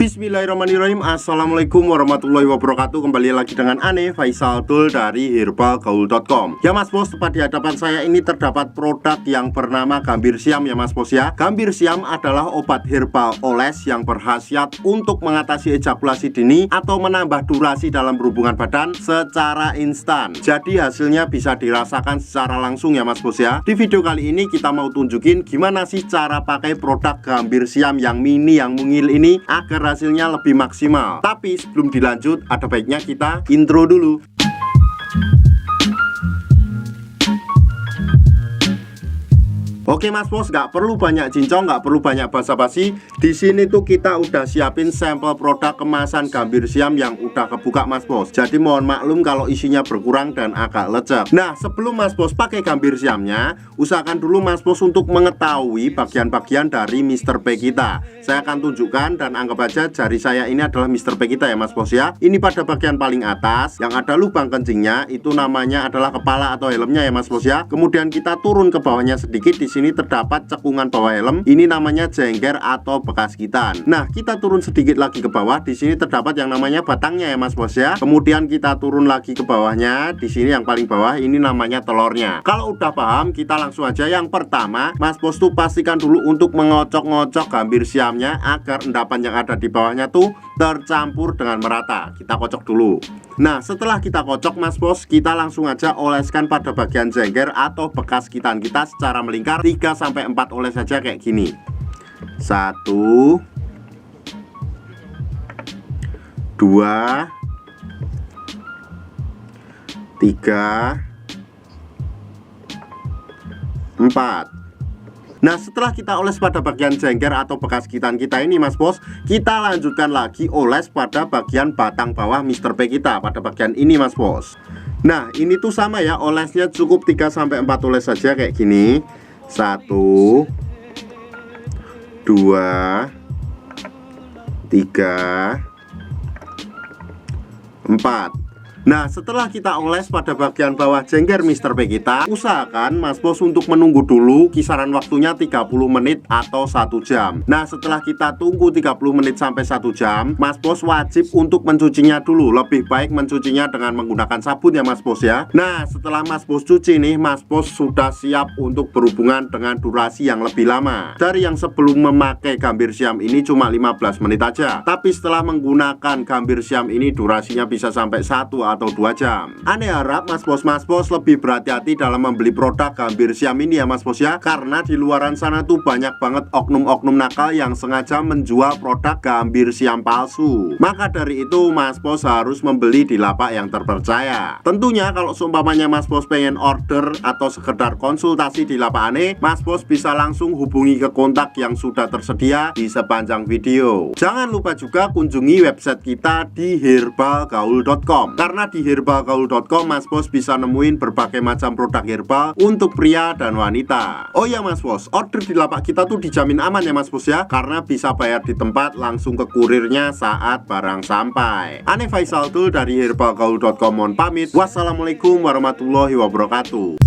Bismillahirrahmanirrahim. Assalamualaikum warahmatullahi wabarakatuh. Kembali lagi dengan Ane Faisal Tul dari herbalgaul.com. Ya Mas Bos, tepat di hadapan saya ini terdapat produk yang bernama Gambir Siam ya Mas Bos ya. Gambir Siam adalah obat herbal oles yang berkhasiat untuk mengatasi ejakulasi dini atau menambah durasi dalam berhubungan badan secara instan. Jadi hasilnya bisa dirasakan secara langsung ya Mas Bos ya. Di video kali ini kita mau tunjukin gimana sih cara pakai produk Gambir Siam yang mini yang mungil ini agar hasilnya lebih maksimal. Tapi sebelum dilanjut, ada baiknya kita intro dulu. Oke Mas Bos, nggak perlu banyak cincong, nggak perlu banyak basa-basi. Di sini tuh kita udah siapin sampel produk kemasan Gambir Siam yang udah kebuka Mas Bos. Jadi mohon maklum kalau isinya berkurang dan agak lecek. Nah, sebelum Mas Bos pakai Gambir Siamnya, usahakan dulu Mas Bos untuk mengetahui bagian-bagian dari Mr. P kita. Saya akan tunjukkan dan anggap aja jari saya ini adalah Mr. P kita ya Mas Bos ya. Ini pada bagian paling atas yang ada lubang kencingnya, itu namanya adalah kepala atau helmnya ya Mas Bos ya. Kemudian kita turun ke bawahnya sedikit, di sini terdapat cekungan bawah helm, ini namanya jengger atau bekas gitan. Nah, kita turun sedikit lagi ke bawah, di sini terdapat yang namanya batangnya ya Mas Bos ya. Kemudian kita turun lagi ke bawahnya, di sini yang paling bawah ini namanya telurnya. Kalau udah paham, kita langsung aja. Yang pertama, Mas Bos tuh pastikan dulu untuk mengocok-ngocok Gambir Siamnya agar endapan yang ada di bawahnya tuh tercampur dengan merata. Kita kocok dulu. Nah, setelah kita kocok Mas Bos, kita langsung aja oleskan pada bagian jengger atau bekas gitan kita secara melingkar 3-4 oles saja kayak gini. 1 2 3 4. Nah, setelah kita oles pada bagian jengger atau bekas gitan kita ini Mas Bos, kita lanjutkan lagi oles pada bagian batang bawah Mr. P kita, pada bagian ini Mas Bos. Nah, ini tuh sama ya, olesnya cukup 3-4 oles saja kayak gini. 1 2 3 4. Nah, setelah kita oles pada bagian bawah jengger Mr. P kita, usahakan Mas Bos untuk menunggu dulu, kisaran waktunya 30 menit atau 1 jam. Nah, setelah kita tunggu 30 menit sampai 1 jam, Mas Bos wajib untuk mencucinya dulu. Lebih baik mencucinya dengan menggunakan sabun ya Mas Bos ya. Nah, setelah Mas Bos cuci nih, Mas Bos sudah siap untuk berhubungan dengan durasi yang lebih lama. Dari yang sebelum memakai Gambir Siam ini cuma 15 menit aja, tapi setelah menggunakan Gambir Siam ini durasinya bisa sampai 1 atau 2 jam. Ane harap Mas Bos lebih berhati-hati dalam membeli produk Gambir Siam ini ya Mas Bos ya, karena di luaran sana tuh banyak banget oknum-oknum nakal yang sengaja menjual produk Gambir Siam palsu. Maka dari itu Mas Bos harus membeli di lapak yang terpercaya. Tentunya kalau seumpamanya Mas Bos pengen order atau sekedar konsultasi di lapak Ane, Mas Bos bisa langsung hubungi ke kontak yang sudah tersedia di sepanjang video. Jangan lupa juga kunjungi website kita di herbalgaul.com, karena di herbalgaul.com Mas Bos bisa nemuin berbagai macam produk herbal untuk pria dan wanita. Oh ya Mas Bos, order di lapak kita tuh dijamin aman ya Mas Bos ya, karena bisa bayar di tempat langsung ke kurirnya saat barang sampai. Ane Faisal Tul dari herbalgaul.com mohon pamit. Wassalamualaikum warahmatullahi wabarakatuh.